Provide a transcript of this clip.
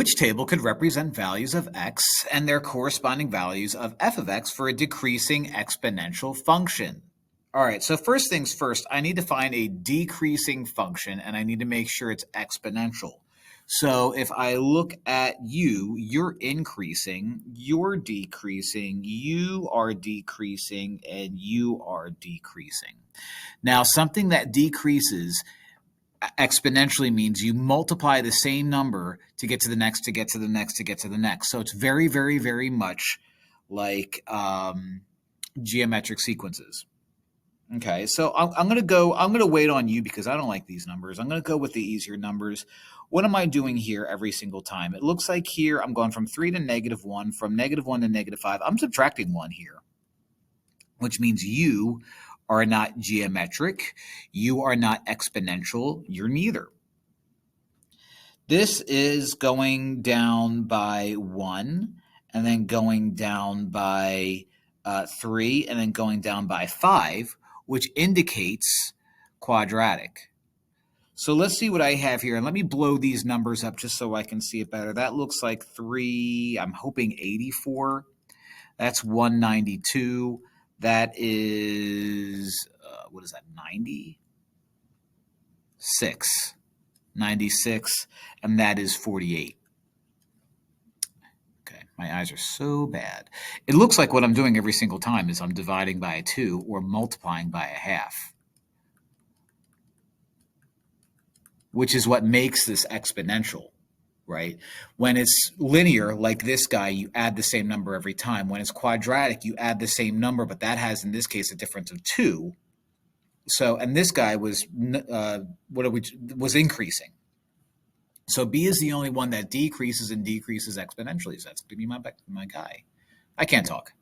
which table could represent values of x and their corresponding values of f of x for a decreasing exponential function? All right, so first things first, I need to find a decreasing function, and I need to make sure it's exponential. So if I look at you, you're increasing, you're decreasing, you are decreasing, and you are decreasing. Now, something that decreases exponentially means you multiply the same number to get to the next, to get to the next, to get to the next. So it's very, very, very much like geometric sequences. Okay, so I'm going to wait on you because I don't like these numbers. I'm going to go with the easier numbers. What am I doing here every single time? It looks like here I'm going from 3 to -1, from -1 to -5. I'm subtracting 1 here, which means you are not geometric. You are not exponential. You're neither. This is going down by 1, and then going down by 3, and then going down by 5, which indicates quadratic. So let's see what I have here. And let me blow these numbers up just so I can see it better. That looks like 3, I'm hoping 84. That's 192. That is, what is that, 96. 96, and that is 48. Okay, my eyes are so bad. It looks like what I'm doing every single time is I'm dividing by a 2 or multiplying by a half, which is what makes this exponential, right? When it's linear, like this guy, you add the same number every time. When it's quadratic, you add the same number, but that has, in this case, a difference of 2. So, and this guy was was increasing. So B is the only one that decreases and decreases exponentially. So that's going to be my guy. I can't talk.